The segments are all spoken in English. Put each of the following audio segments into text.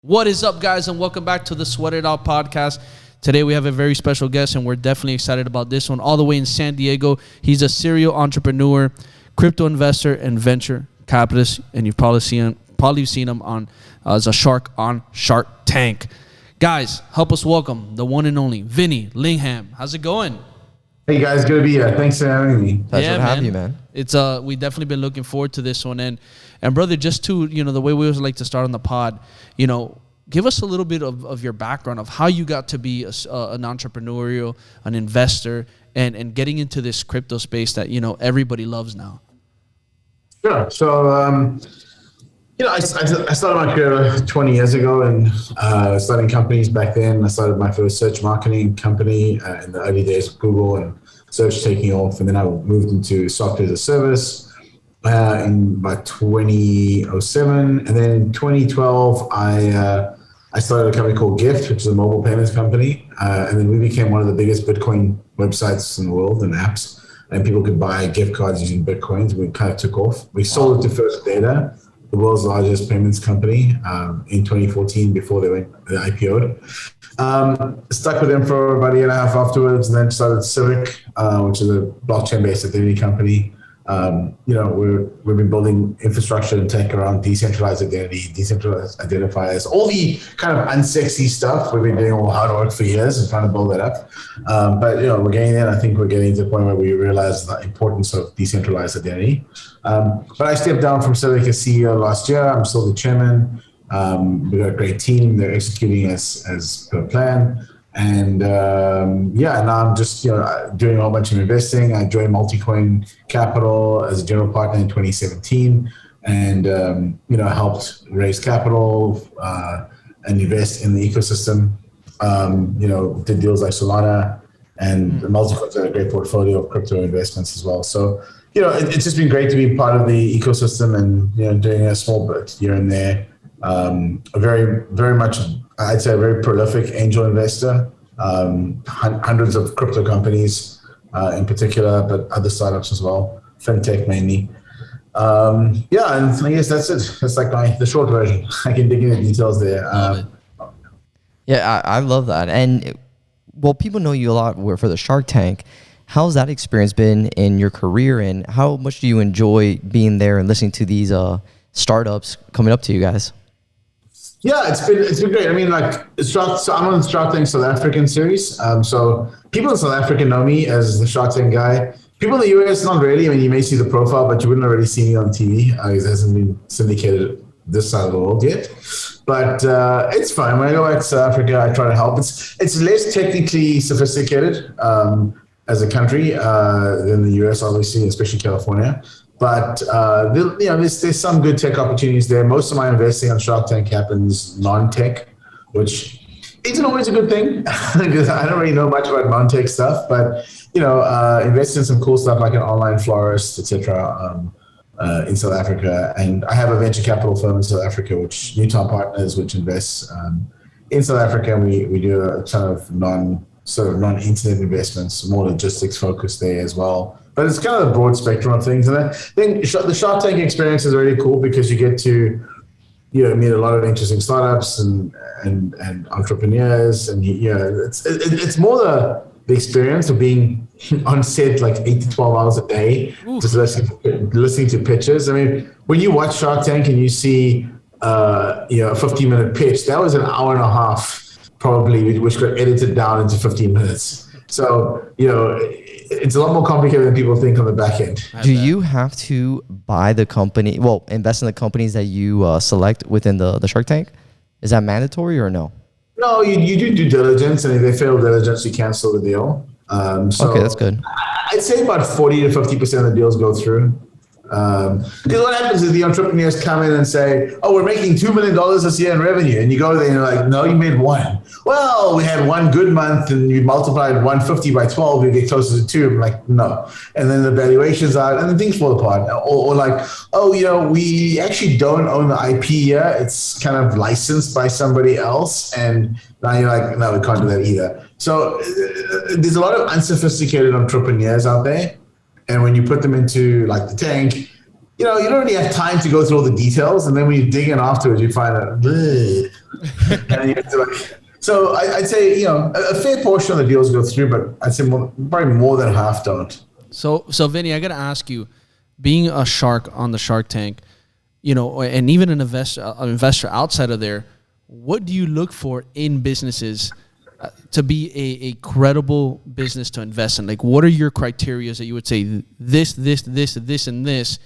What is up, guys, and welcome back to the Sweat It Out podcast. Today we have a very special guest, and we're definitely excited about this one. All the way in San Diego, he's a serial entrepreneur, crypto investor, and venture capitalist, and you've probably seen him on as a shark on Shark Tank. Guys, help us welcome the one and only Vinny Lingham. How's it going? Hey guys, good to be here. Thanks for having me. Pleasure to have you, man. It's we definitely been looking forward to this one, and brother, just to the way we always like to start on the pod, give us a little bit of your background of how you got to be an entrepreneurial, an investor, and getting into this crypto space that everybody loves now. Sure. So I started my career 20 years ago and starting companies back then. I started my first search marketing company in the early days of Google and search taking off. And then I moved into software as a service in about 2007. And then in 2012, I started a company called Gift, which is a mobile payments company. And then we became one of the biggest Bitcoin websites in the world and apps. And people could buy gift cards using Bitcoins. We kind of took off. We sold it to First Data, the world's largest payments company, in 2014 before they IPO'd. Stuck with them for about a year and a half afterwards, and then started Civic, which is a blockchain-based identity company. We've been building infrastructure and tech around decentralized identity, decentralized identifiers, all the kind of unsexy stuff. We've been doing all the hard work for years and trying to build that up. But we're getting there. I think we're getting to the point where we realize the importance of decentralized identity. But I stepped down from Civic as CEO last year. I'm still the chairman. We've got a great team. They're executing as per plan. And now I'm just doing a whole bunch of investing. I joined Multicoin Capital as a general partner in 2017, and helped raise capital and invest in the ecosystem. Did deals like Solana, and Multicoin's got a great portfolio of crypto investments as well. So it's just been great to be part of the ecosystem and doing a small bit here and there. Very, very much, I'd say, a very prolific angel investor. Hundreds of crypto companies in particular, but other startups as well, fintech mainly. And I guess that's it. That's like the short version. I can dig into the details there. I love that. And people know you a lot for the Shark Tank. How's that experience been in your career, and how much do you enjoy being there and listening to these startups coming up to you guys? Yeah, it's been great. I mean, so I'm on the Shark Tank South African series. So people in South Africa know me as the Shark Tank guy. People in the US, not really. I mean, you may see the profile, but you wouldn't already see me on TV. It hasn't been syndicated this side of the world yet. But it's fine. When I go back to South Africa, I try to help. It's less technically sophisticated as a country than the US, obviously, especially California. But there's some good tech opportunities there. Most of my investing on Shark Tank happens non-tech, which isn't always a good thing because I don't really know much about non-tech stuff. But invest in some cool stuff like an online florist, etc. In South Africa, and I have a venture capital firm in South Africa, which Utah Partners, which invests in South Africa. And we do a ton of non-internet investments, more logistics focused there as well. But it's kind of a broad spectrum of things. And I think the Shark Tank experience is really cool because you get to meet a lot of interesting startups and entrepreneurs. And it's more the experience of being on set like 8 to 12 hours a day, just listening to pitches. I mean, when you watch Shark Tank and you see a 15-minute pitch, that was an hour and a half probably, which got edited down into 15 minutes. So, it's a lot more complicated than people think on the back end. Do you have to buy the company, invest in the companies that you select within the Shark Tank? Is that mandatory or no? No, you do due diligence, and if they fail diligence, you cancel the deal. Okay, that's good. I'd say about 40 to 50% of the deals go through. Because what happens is the entrepreneurs come in and say, "Oh, we're making $2 million this year in revenue," and you go there and you're like, "No, you made one." Well, we had one good month, and you multiplied 150 by 12, you get closer to 2. I'm like, no. And then the valuations are, and then things fall apart. Or like, "Oh, we actually don't own the IP here. It's kind of licensed by somebody else." And now you're like, "No, we can't do that either." So there's a lot of unsophisticated entrepreneurs out there. And when you put them into like the tank, you know, you don't really have time to go through all the details. And then when you dig in afterwards, you find out, and you have to like, so I'd say, you know, a fair portion of the deals go through, but I'd say probably more than half don't. So Vinny, I got to ask you, being a shark on the Shark Tank, you know, and even an investor outside of there, what do you look for in businesses to be a credible business to invest in? Like, what are your criteria that you would say this, and this?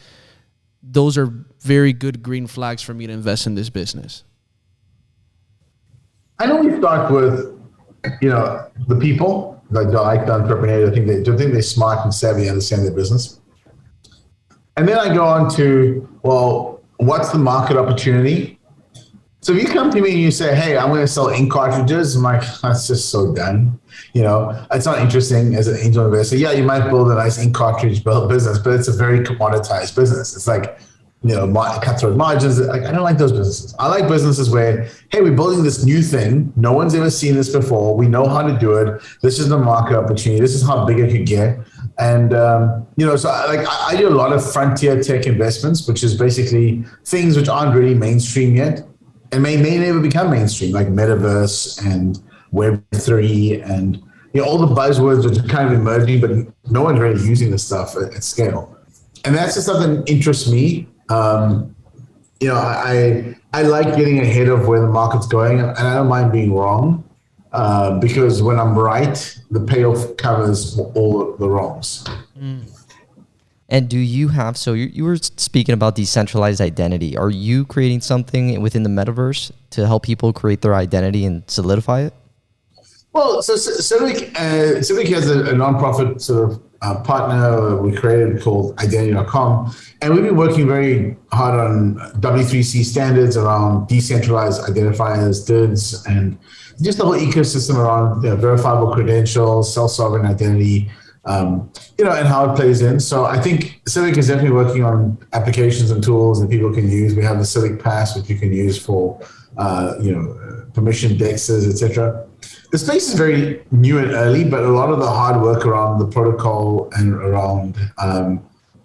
Those are very good green flags for me to invest in this business. I know we start with, you know, the people, like the entrepreneur. I think they're smart and savvy, understand their business. And then I go on to, well, what's the market opportunity? So if you come to me and you say, hey, I'm going to sell ink cartridges, I'm like, that's just so done. You know, it's not interesting as an angel investor. Yeah, you might build a nice ink cartridge business, but it's a very commoditized business. It's like, you know, cutthroat margins. Like, I don't like those businesses. I like businesses where, hey, we're building this new thing. No one's ever seen this before. We know how to do it. This is the market opportunity. This is how big it could get. And, you know, so I do a lot of frontier tech investments, which is basically things which aren't really mainstream yet and may never become mainstream, like metaverse and Web3 and, you know, all the buzzwords which are kind of emerging, but no one's really using this stuff at scale. And that's just something that interests me. You know, I like getting ahead of where the market's going, and I don't mind being wrong, because when I'm right, the payoff covers all the wrongs. And do you have, so you were speaking about decentralized identity. Are you creating something within the metaverse to help people create their identity and solidify it? Well, so Civic has a nonprofit sort of partner we created called identity.com. And we've been working very hard on W3C standards around decentralized identifiers, DIDs, and just the whole ecosystem around, you know, verifiable credentials, self-sovereign identity, you know, and how it plays in. So I think Civic is definitely working on applications and tools that people can use. We have the Civic Pass, which you can use for, you know, permission dexes, etc. The space is very new and early, but a lot of the hard work around the protocol and around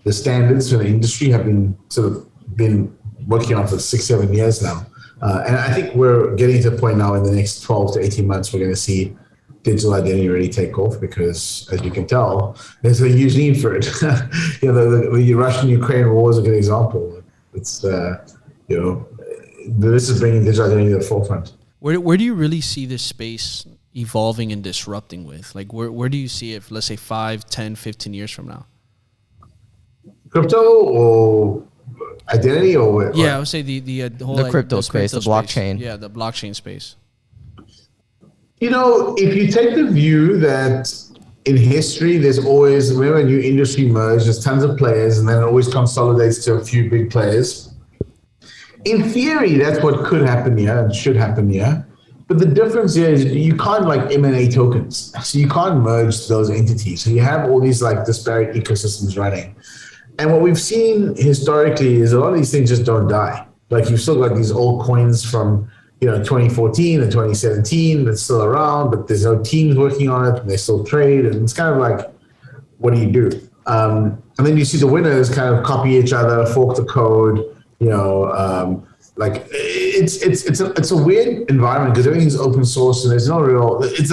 the standards for the industry have been working on for 6-7 years now. And I think we're getting to the point now in the next 12 to 18 months, we're going to see digital identity really take off because, as you can tell, there's a huge need for it. You know, the Russian-Ukraine war is a good example. It's, you know, this is bringing digital identity to the forefront. Where do you really see this space evolving and disrupting with? Like, where do you see it, let's say 5, 10, 15 years from now? Crypto or identity or? Yeah, I would say the whole crypto space, the blockchain. Yeah, the blockchain space. You know, if you take the view that in history, there's always, whenever a new industry merges, there's tons of players and then it always consolidates to a few big players. In theory, that's what could happen here and should happen here. But the difference is you can't like M&A tokens. So you can't merge those entities. So you have all these like disparate ecosystems running. And what we've seen historically is a lot of these things just don't die. Like you've still got these old coins from, you know, 2014 and 2017 that's still around, but there's no teams working on it and they still trade. And it's kind of like, what do you do? And then you see the winners kind of copy each other, fork the code, you know, like it's a weird environment because everything's open source and there's no real, there is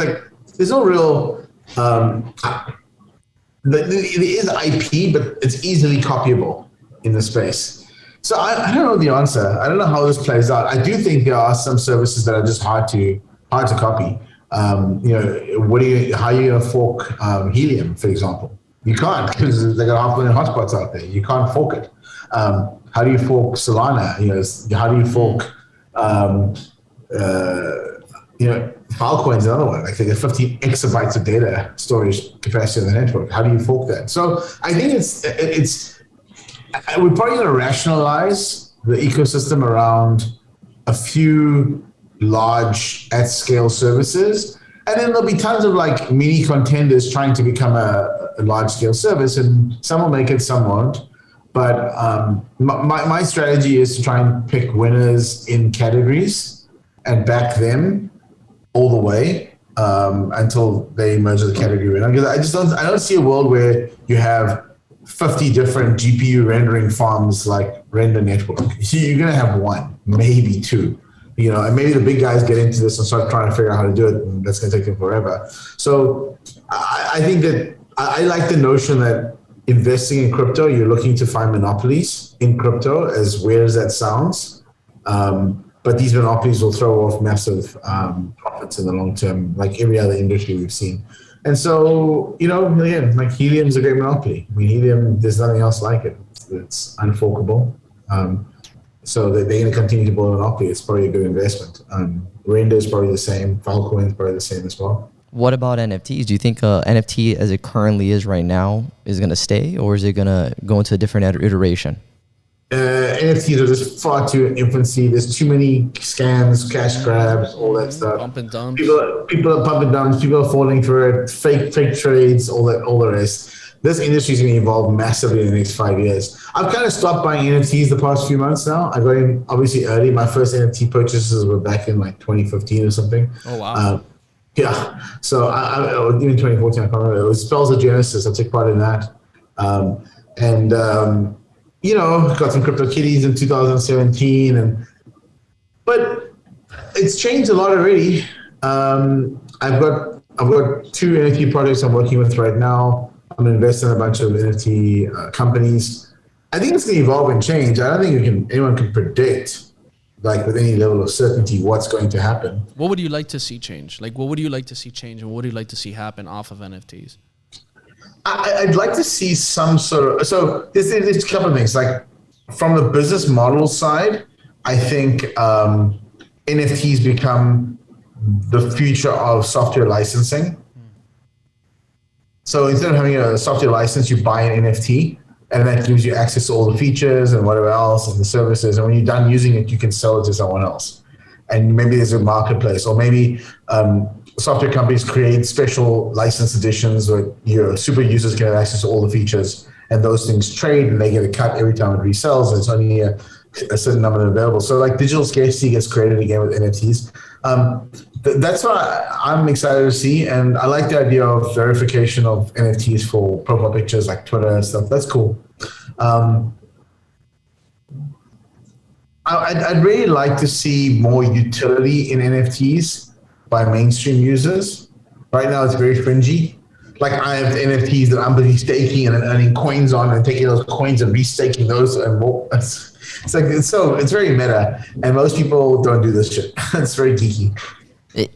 IP, but it's easily copyable in the space. So I don't know the answer. I don't know how this plays out. I do think there are some services that are just hard to copy. You know, how are you going to fork helium, for example? You can't because they got 500,000 hotspots out there. You can't fork it. How do you fork Solana? You know, how do you fork? You know, Filecoin's another one. Like they get 15 exabytes of data storage capacity on the network. How do you fork that? So I think we're probably going to rationalize the ecosystem around a few large at-scale services, and then there'll be tons of like mini contenders trying to become a large-scale service, and some will make it, some won't. But my strategy is to try and pick winners in categories and back them all the way until they emerge as a category winner. Because I don't see a world where you have 50 different GPU rendering farms like render network. You're going to have one, maybe two, and maybe the big guys get into this and start trying to figure out how to do it, and that's going to take them forever. So I think that I like the notion that investing in crypto, you're looking to find monopolies in crypto, as weird as that sounds. But these monopolies will throw off massive profits in the long term, like every other industry we've seen. And so, again, like helium's a great monopoly. I mean, helium, there's nothing else like it. It's unforkable. So they're going to continue to build a monopoly. It's probably a good investment. Render is probably the same. Filecoin is probably the same as well. What about NFTs? Do you think NFT as it currently is right now is going to stay, or is it going to go into a different iteration? NFTs are just far too in infancy. There's too many scams, cash grabs, all that stuff. Pump and dump. People are pumping dumps. People are falling for it. Fake trades, all the rest. This industry is going to evolve massively in the next 5 years. I've kind of stopped buying NFTs the past few months now. I got in obviously early. My first NFT purchases were back in like 2015 or something. Oh wow. Yeah. So even 2014, I can't remember. It was Spells of Genesis. I took part in that. Got some CryptoKitties in 2017, but it's changed a lot already. I've got 2 NFT projects I'm working with right now. I'm investing in a bunch of NFT companies. I think it's going to evolve and change. I don't think anyone can predict, like with any level of certainty, what's going to happen. What would you like to see change? Like, what would you like to see change, and what would you like to see happen off of NFTs? I'd like to see some sort of, so there's a couple of things. Like from the business model side, I think NFTs become the future of software licensing. So instead of having a software license, you buy an NFT, and that gives you access to all the features and whatever else and the services. And when you're done using it, you can sell it to someone else. And maybe there's a marketplace, or maybe software companies create special license editions where your super users can have access to all the features, and those things trade, and they get a cut every time it resells, and it's only a certain number available. So like digital scarcity gets created again with NFTs. That's what I'm excited to see, and I like the idea of verification of NFTs for profile pictures like Twitter and stuff. That's cool. I'd really like to see more utility in NFTs by mainstream users. Right now, it's very fringy. Like I have NFTs that I'm busy staking and then earning coins on, and taking those coins and restaking those and more. It's very meta, and most people don't do this shit. It's very geeky.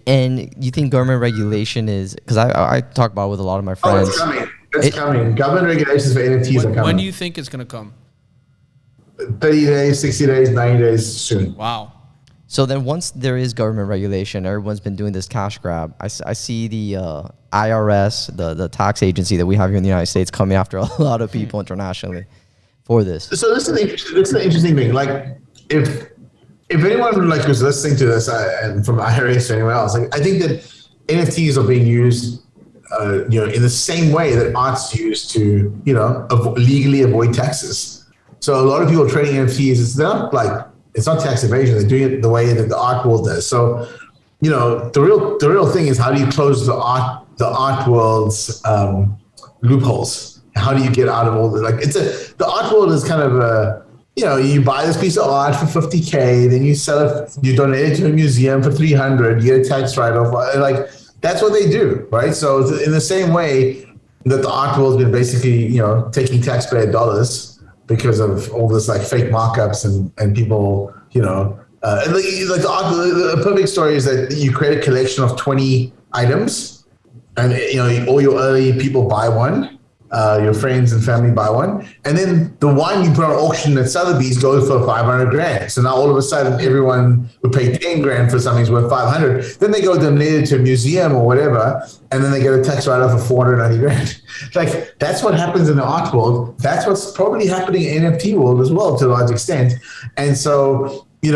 And you think government regulation is, because I talk about it with a lot of my friends. Oh, it's coming. It's coming. Government regulations for NFTs are coming. When do you think it's going to come? 30 days, 60 days, 90 days soon. Wow. So then once there is government regulation, everyone's been doing this cash grab. I see the IRS, the tax agency that we have here in the United States, coming after a lot of people internationally for this. So this is the interesting thing. Like if anyone like was listening to this and from IRS or anywhere else, like, I think that NFTs are being used in the same way that art's used to legally avoid taxes. So a lot of people trading NFTs, it's not tax evasion. They're doing it the way that the art world does. So, the real thing is, how do you close the art world's loopholes? How do you get out of all the art world is kind of a, you buy this piece of art for $50K, then you sell it, you donate it to a museum for $300, you get a tax write-off. Like that's what they do, right? So in the same way that the art world's been basically, taking taxpayer dollars because of all this like fake markups and people, the perfect story is that you create a collection of 20 items, and all your early people buy one, your friends and family buy one, and then the one you put on auction at Sotheby's goes for $500,000. So now all of a sudden everyone would pay $10,000 for something that's worth $500,000. Then they go donate it to a museum or whatever, and then they get a tax write-off for $490,000. Like that's what happens in the art world. That's what's probably happening in NFT world as well to a large extent. And so my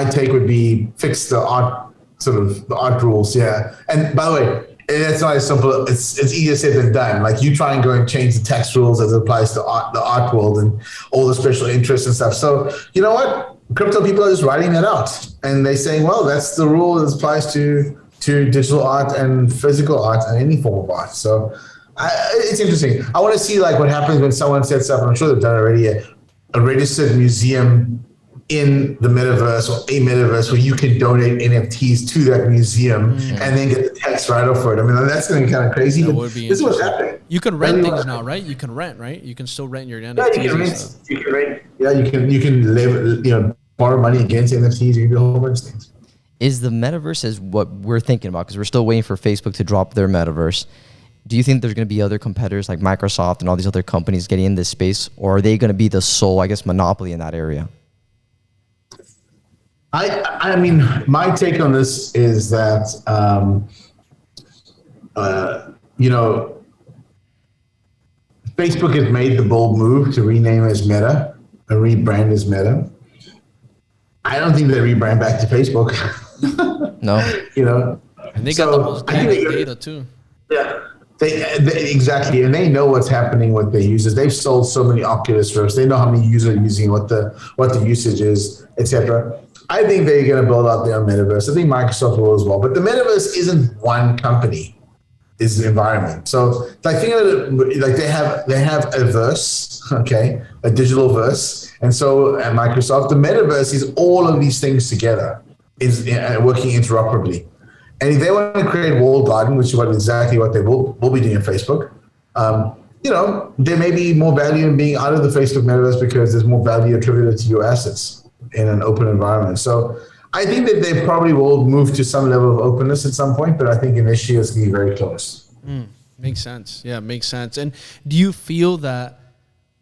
take would be fix the art rules. Yeah. And by the way, it's not as simple. It's easier said than done. Like you try and go and change the tax rules as it applies to the art world and all the special interests and stuff. So you know what? Crypto people are just writing that out, and they're saying, well, that's the rule that applies to digital art and physical art and any form of art. So It's interesting. I want to see like what happens when someone sets up. I'm sure they've done already a registered museum in the metaverse or a metaverse where you can donate NFTs to that museum and then get the tax write-off for it. I mean, that's going to be kind of crazy. That but would be this is what's happening. You can rent things now, right? You can rent, right? You can still rent your NFTs. Yeah, you can rent. You can rent. Yeah, you can live. Borrow money against NFTs. You can do a whole bunch of things. Is the metaverse is what we're thinking about because we're still waiting for Facebook to drop their metaverse. Do you think there's going to be other competitors like Microsoft and all these other companies getting in this space, or are they going to be the sole, I guess, monopoly in that area? I mean, my take on this is that, Facebook has made the bold move to rename as Meta and rebrand as Meta. I don't think they rebrand back to Facebook. No. And they got the most data too. Yeah. They exactly, and they know what's happening with their users. They've sold so many Oculus Rifts. They know how many users are using, what the usage is, etc. I think they're going to build out their own metaverse. I think Microsoft will as well. But the metaverse isn't one company; it's the environment. So, like, think of it like they have a verse, okay, a digital verse, and so at Microsoft, the metaverse is all of these things together, is working interoperably. And if they want to create walled garden, which is exactly what they will be doing in Facebook, there may be more value in being out of the Facebook metaverse because there's more value attributed to your assets in an open environment. So I think that they probably will move to some level of openness at some point, but I think initially it's going to be very close. Makes sense. Yeah, makes sense. And do you feel that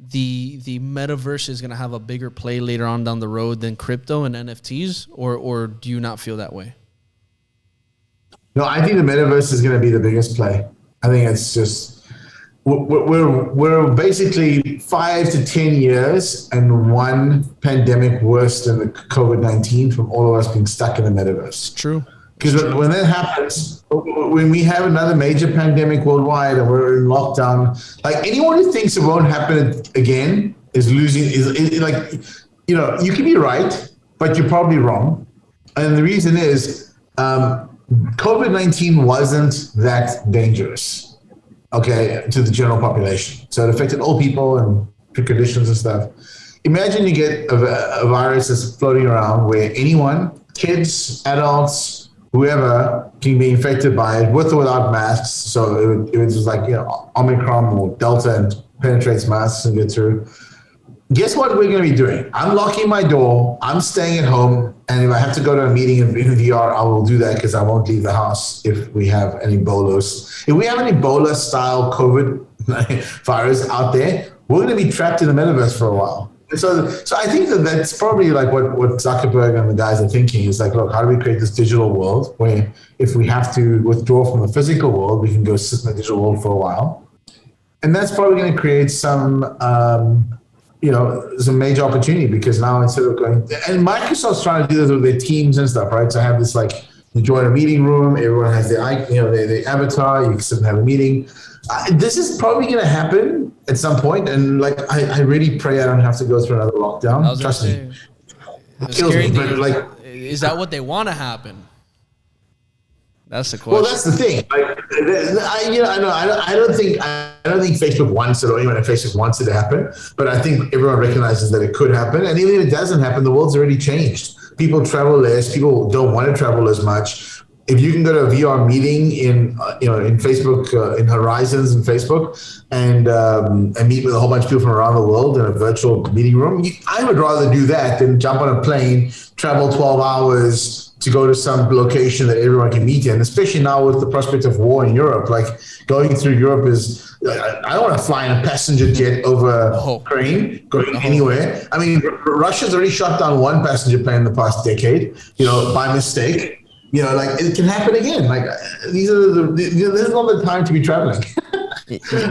the metaverse is going to have a bigger play later on down the road than crypto and NFTs, or do you not feel that way? No, I think the metaverse is going to be the biggest play. I think it's just we're basically 5 to 10 years and one pandemic worse than the COVID-19 from all of us being stuck in the metaverse. True. Because when that happens, when we have another major pandemic worldwide and we're in lockdown, like anyone who thinks it won't happen again is losing. Is like, you can be right, but you're probably wrong. And the reason is COVID-19 wasn't that dangerous, okay, to the general population. So it affected old people and conditions and stuff. Imagine you get a virus that's floating around where anyone, kids, adults, whoever can be infected by it with or without masks. So it was just like, Omicron or Delta and penetrates masks and gets through. Guess what we're going to be doing? I'm locking my door. I'm staying at home. And if I have to go to a meeting in VR, I will do that because I won't leave the house if we have an Ebola. If we have an Ebola-style COVID virus out there, we're going to be trapped in the metaverse for a while. So I think that's probably like what Zuckerberg and the guys are thinking is like, look, how do we create this digital world where if we have to withdraw from the physical world, we can go sit in the digital world for a while. And that's probably going to create some major opportunity because now instead of going, and Microsoft's trying to do this with their teams and stuff, right? So have this like, you join a meeting room, everyone has their avatar, you can sit and have a meeting. This is probably going to happen at some point, and like I really pray I don't have to go through another lockdown. Trust me, it kills me. But like, is that what they want to happen? That's the question. Well, that's the thing. Like, I don't think Facebook wants it, or anyone at Facebook wants it to happen. But I think everyone recognizes that it could happen, and even if it doesn't happen, the world's already changed. People travel less. People don't want to travel as much. If you can go to a VR meeting in Facebook, in Horizons and Facebook, and meet with a whole bunch of people from around the world in a virtual meeting room, I would rather do that than jump on a plane, travel 12 hours to go to some location that everyone can meet in, especially now with the prospect of war in Europe. Like going through Europe is, I don't want to fly in a passenger jet over Ukraine, going anywhere. I mean, Russia's already shot down one passenger plane in the past decade, by mistake. Like it can happen again. Like this is not the time to be traveling.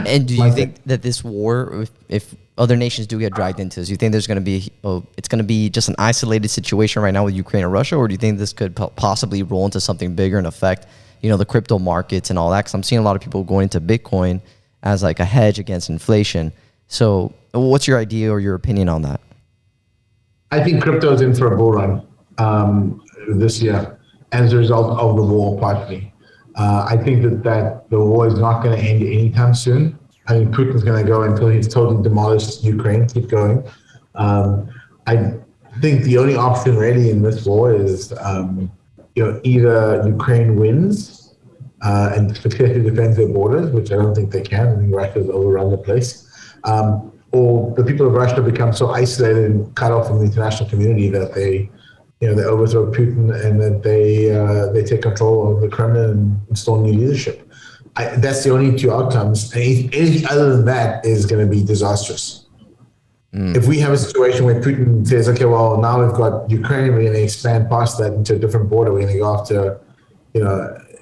And do you think that this war, if other nations do get dragged into this, you think there's going to be, it's going to be just an isolated situation right now with Ukraine and Russia, or do you think this could possibly roll into something bigger and affect, the crypto markets and all that? Because I'm seeing a lot of people going into Bitcoin as like a hedge against inflation. So what's your idea or your opinion on that? I think crypto is in for a bull run this year as a result of the war, partly. I think that the war is not going to end anytime soon. I think Putin's going to go until he's totally demolished Ukraine, keep going. I think the only option really in this war is, either Ukraine wins and successfully defends their borders, which I don't think they can. I think Russia's overrun the place. Or the people of Russia become so isolated and cut off from the international community that they overthrow Putin and that they take control of the Kremlin and install new leadership. That's the only two outcomes. Anything other than that is going to be disastrous. If we have a situation where Putin says, okay, well, now we've got Ukraine, we're going to expand past that into a different border, we're going to go after,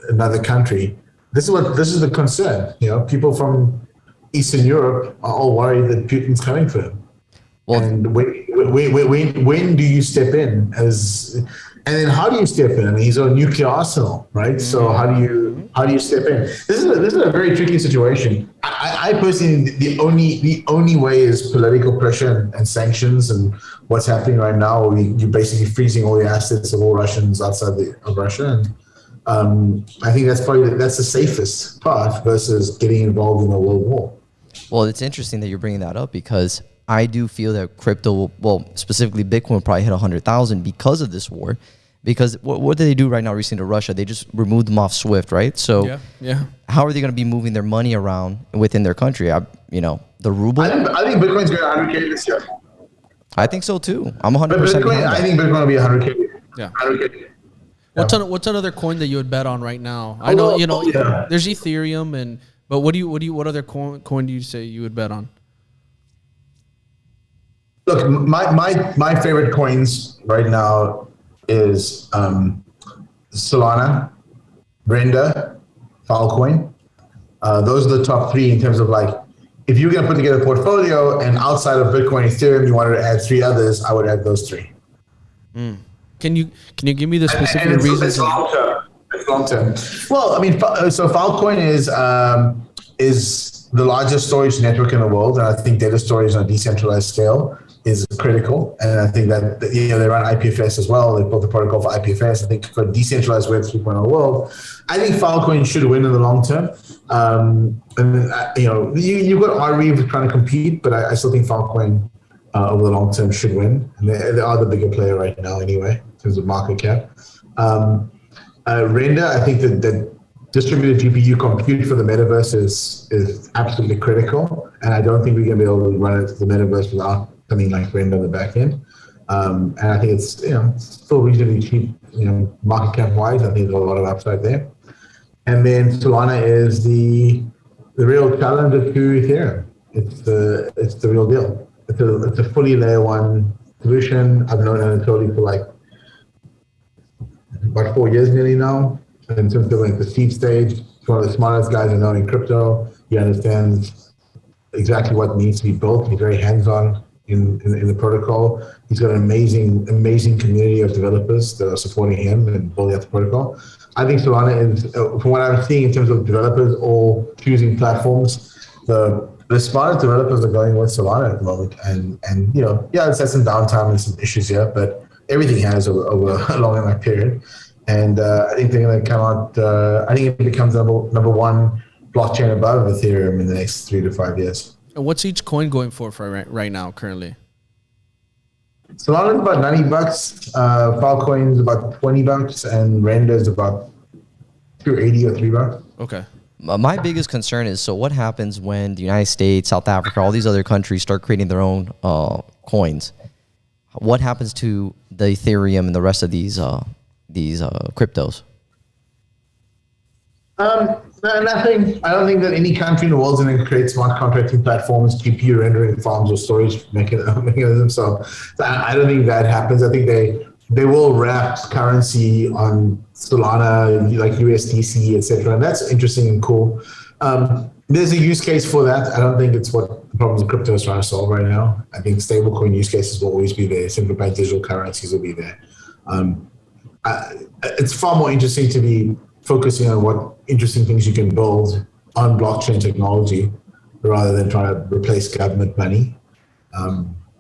another country. This is the concern. People from Eastern Europe are all worried that Putin's coming for them. Well, and when do you step in and then how do you step in? I mean, he's a nuclear arsenal, right? So how do you step in? This is a very tricky situation. I personally, the only way is political pressure and sanctions and what's happening right now. You're basically freezing all the assets of all Russians outside of Russia, and I think that's the safest path versus getting involved in a world war. Well, it's interesting that you're bringing that up because I do feel that crypto, specifically Bitcoin, will probably hit 100,000 because of this war. Because what did they do right now recently to Russia? They just removed them off SWIFT, right? So how are they going to be moving their money around within their country? The ruble? I think Bitcoin's going to 100K this year. I think so too. I'm 100% behind that. I think Bitcoin will be 100K. Yeah. 100K. What's another coin that you would bet on right now? I know there's Ethereum but what other coin do you say you would bet on? Look, my favorite coins right now is Solana, Render, Filecoin. Those are the top three in terms of if you're going to put together a portfolio and outside of Bitcoin, Ethereum, you wanted to add three others, I would add those three. Can you give me the specific reasons? It's long term. It's long term. Well, I mean, so Filecoin is the largest storage network in the world, and I think data storage on a decentralized scale is critical. And I think that they run IPFS as well. They built the protocol for IPFS. I think for decentralized Web 3.0 world, I think Filecoin should win in the long term. You've got Arweave trying to compete, but I still think Filecoin over the long term should win. And they are the bigger player right now anyway, in terms of market cap. Render, I think that distributed GPU compute for the metaverse is absolutely critical. And I don't think we're going to be able to run it to the metaverse without something like Render on the back end. And I think it's still reasonably cheap, market cap wise. I think there's a lot of upside there. And then Solana is the real challenger to Ethereum. It's the real deal. It's a fully layer one solution. I've known Anatoly for about 4 years nearly now. In terms of the seed stage, he's one of the smartest guys I know in crypto. He understands exactly what needs to be built. He's very hands-on in the protocol. He's got an amazing community of developers that are supporting him and building out the protocol. I think Solana is, from what I'm seeing in terms of developers all choosing platforms, the smartest developers are going with Solana at the moment. And it's had some downtime and some issues here, but everything has over a long enough period. And I think they're going to come out. I think it becomes number one blockchain above Ethereum in the next 3 to 5 years. And what's each coin going for right now currently? Solana is about $90. Filecoin is about $20, and Render is about $2.80 or $3. Okay. My biggest concern is, so what happens when the United States, South Africa, all these other countries start creating their own coins? What happens to the Ethereum and the rest of these cryptos? Nothing. I don't think that any country in the world is going to create smart contracting platforms, GPU rendering farms, or storage mechanisms. So I don't think that happens. I think they will wrap currency on Solana, like USDC, etc. And that's interesting and cool. There's a use case for that. I don't think it's what the problems of crypto is trying to solve right now. I think stablecoin use cases will always be there. Central bank digital currencies will be there. It's far more interesting to be focusing on what interesting things you can build on blockchain technology rather than trying to replace government money.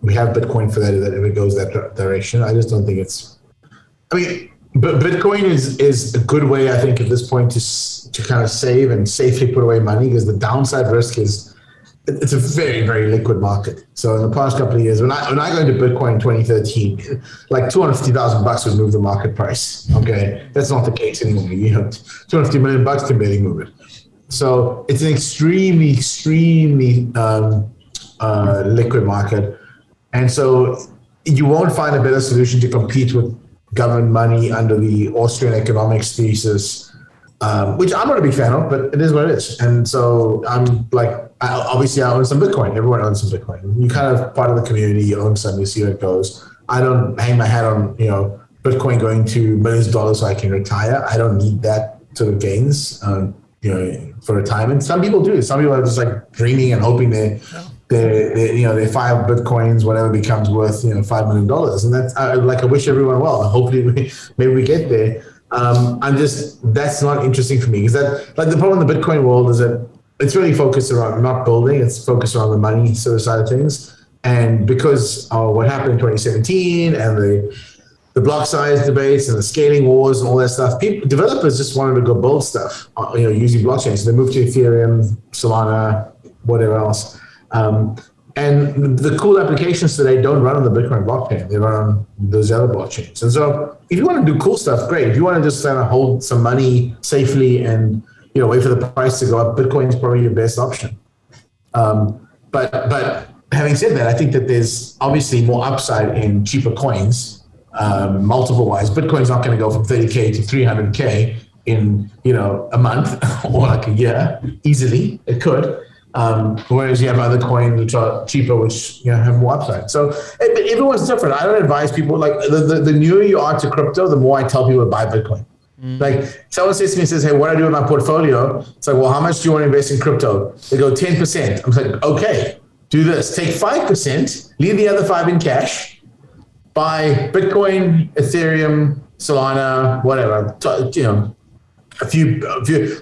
We have Bitcoin for that if it goes that direction. I just don't think it's... I mean, But Bitcoin is a good way, I think, at this point to kind of save and safely put away money, because the downside risk is it's a very, very liquid market. So in the past couple of years, when I got into Bitcoin in 2013, like $250,000 would move the market price. Okay, that's not the case anymore. You know, $250 million can barely move it. So it's an extremely, extremely liquid market, and so you won't find a better solution to compete with government money under the Austrian economics thesis, which I'm not a big fan of, but it is what it is. And so I'm like, obviously I own some Bitcoin. Everyone owns some Bitcoin. You kind of part of the community, you own some, you see where it goes. I don't hang my hat on, you know, Bitcoin going to millions of dollars so I can retire. I don't need that sort of gains, you know, for retirement. Some people do. Some people are just like dreaming and hoping they you know, they 5 Bitcoins, whatever becomes worth, you know, $5 million. And that's I wish everyone well. Hopefully maybe we get there. That's not interesting for me, because that, like, the problem in the Bitcoin world is that it's really focused around not building, it's focused around the money sort of side of things. And because of what happened in 2017 and the block size debates and the scaling wars and all that stuff, developers just wanted to go build stuff, you know, using blockchain. So they moved to Ethereum, Solana, whatever else. And the cool applications today don't run on the Bitcoin blockchain. They run on those other blockchains. And so if you want to do cool stuff, great. If you want to just kind of hold some money safely and, you know, wait for the price to go up, Bitcoin is probably your best option. But having said that, I think that there's obviously more upside in cheaper coins, multiple wise. Bitcoin's not going to go from 30K to 300K in, you know, a month or like a year easily. It could. Whereas you have other coins which are cheaper, which, you know, have more upside. So everyone's different. I don't advise people, like, the newer you are to crypto, the more I tell people to buy Bitcoin. Like, someone says to me, hey, what do I do with my portfolio? It's like, well, how much do you want to invest in crypto? They go 10%. I'm like, okay, do this. Take 5%, leave the other 5 in cash, buy Bitcoin, Ethereum, Solana, whatever. You know, a few,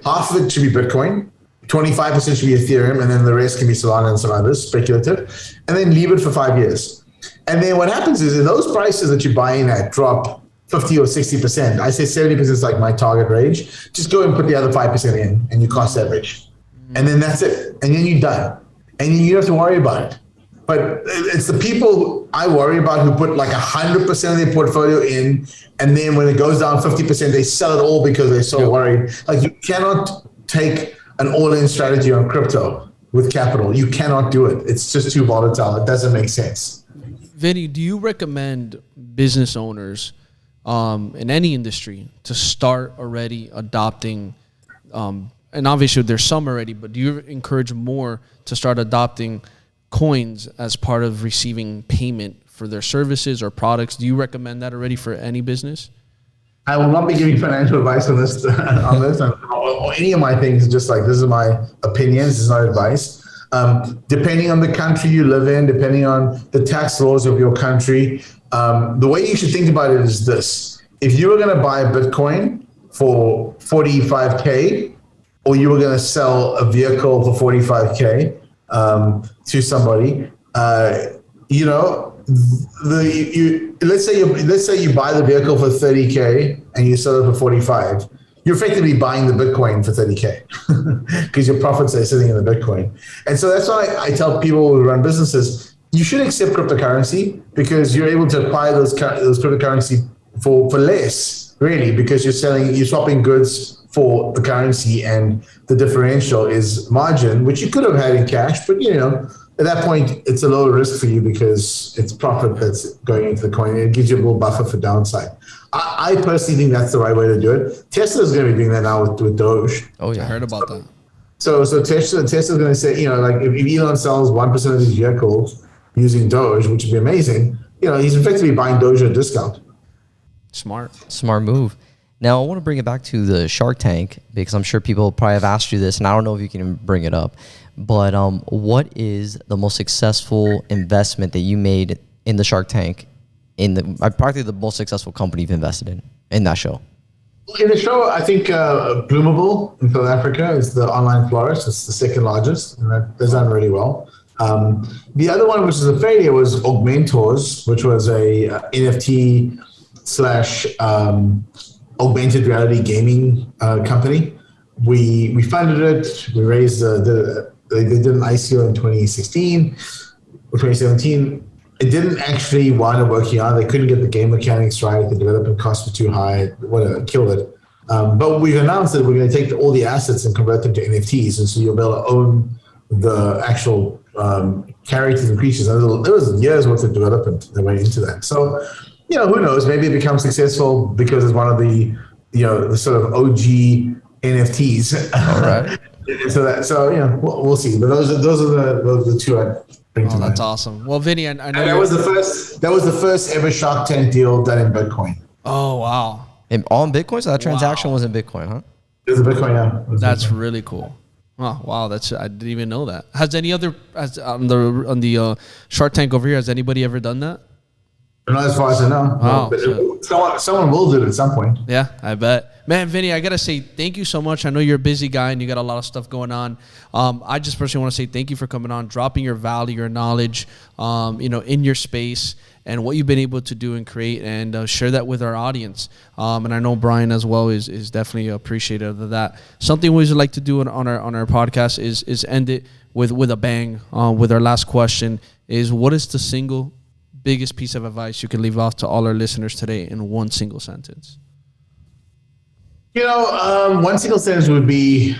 half of it should be Bitcoin. 25% should be Ethereum, and then the rest can be Solana and some others, speculative, and then leave it for 5 years. And then what happens is, in those prices that you buy in at drop 50 or 60%, I say 70% is like my target range, just go and put the other 5% in and you cost average. And then that's it. And then you're done. And you don't have to worry about it. But it's the people I worry about who put like 100% of their portfolio in, and then when it goes down 50%, they sell it all because they're so worried. Like, you cannot take an all-in strategy on crypto with capital. You cannot do it. It's just too volatile. It doesn't make sense. Vinny, do you recommend business owners in any industry to start already adopting, and obviously there's some already, but do you encourage more to start adopting coins as part of receiving payment for their services or products? Do you recommend that already for any business? I will not be giving financial advice on this, or any of my things. Just like, this is my opinions, this is not advice. Depending on the country you live in, depending on the tax laws of your country, the way you should think about it is this: if you were going to buy a Bitcoin for 45K, or you were going to sell a vehicle for 45K to somebody, you know, let's say you buy the vehicle for 30K and you sell it for 45. You're effectively buying the Bitcoin for 30K because your profits are sitting in the Bitcoin. And so that's why I tell people who run businesses, you should accept cryptocurrency, because you're able to apply those cryptocurrency for less, really, because you're swapping goods for the currency, and the differential is margin, which you could have had in cash, but, you know, at that point, it's a lower risk for you because it's profit that's going into the coin, and it gives you a little buffer for downside. I personally think that's the right way to do it. Tesla's going to be doing that now with Doge. Oh, yeah, I heard about that. So Tesla's going to say, you know, like, if Elon sells 1% of his vehicles using Doge, which would be amazing, you know, he's effectively buying Doge at a discount. Smart move. Now, I want to bring it back to the Shark Tank, because I'm sure people probably have asked you this, and I don't know if you can bring it up. But what is the most successful investment that you made in the Shark Tank, probably the most successful company you've invested in that show? In the show, I think Bloomable in South Africa is the online florist. It's the second largest, and that's done really well. The other one, which is a failure, was Augmentors, which was a NFT slash augmented reality gaming company. We funded it. We raised they did an ICO in 2016 or 2017. It didn't actually wind up working out. They couldn't get the game mechanics right. The development costs were too high. Whatever, killed it. But we've announced that we're going to take all the assets and convert them to NFTs, and so you'll be able to own the actual characters and creatures. And there was years worth of development that went into that. So, who knows? Maybe it becomes successful because it's one of the the sort of OG NFTs. All right. We'll see. But those are the two I bring to mind. That's awesome. Well, Vinny, I know and that was the first ever Shark Tank deal done in Bitcoin. Oh wow. And all in Bitcoin? So that transaction was in Bitcoin, huh? It was a Bitcoin, yeah. That's really cool. Oh wow, I didn't even know that. Has any other on the Shark Tank over here? Has anybody ever done that? Not as far as I know. Wow. But someone will do it at some point. Yeah, I bet. Man, Vinny, I got to say thank you so much. I know you're a busy guy and you got a lot of stuff going on. I just personally want to say thank you for coming on, dropping your value, your knowledge, in your space and what you've been able to do and create and share that with our audience. And I know Bryan as well is definitely appreciative of that. Something we always like to do on our podcast is end it with a bang. With our last question is, what is the single biggest piece of advice you can leave off to all our listeners today in one single sentence? One single sentence would be,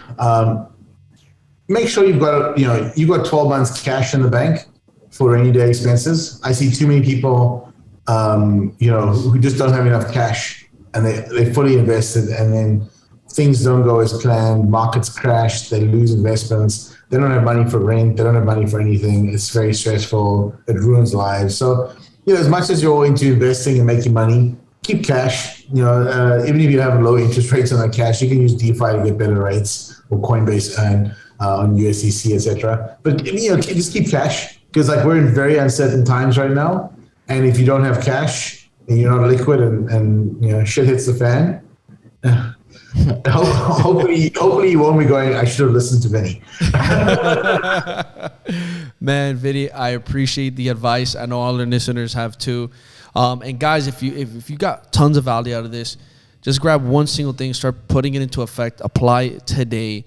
make sure you've got 12 months cash in the bank for rainy day expenses. I see too many people, who just don't have enough cash and they fully invested and then things don't go as planned. Markets crash, they lose investments. They don't have money for rent. They don't have money for anything. It's very stressful. It ruins lives. So, as much as you're into investing and making money, keep cash. Even if you have low interest rates on that cash, you can use DeFi to get better rates or Coinbase earn on USDC, etc. But just keep cash because we're in very uncertain times right now. And if you don't have cash and you're not liquid and shit hits the fan. Hopefully you won't be going, I should have listened to Vinny. Man, Vinny, I appreciate the advice. I know all the listeners have too. And guys, if you got tons of value out of this, just grab one single thing, start putting it into effect, apply it today,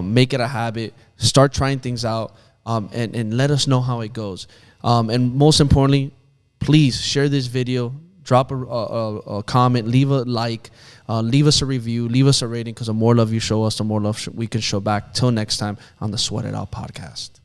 make it a habit, start trying things out, and let us know how it goes. And most importantly, please share this video, drop a comment, leave a like, leave us a review, leave us a rating, because the more love you show us, the more love we can show back. Till next time on the Sweat It Out podcast.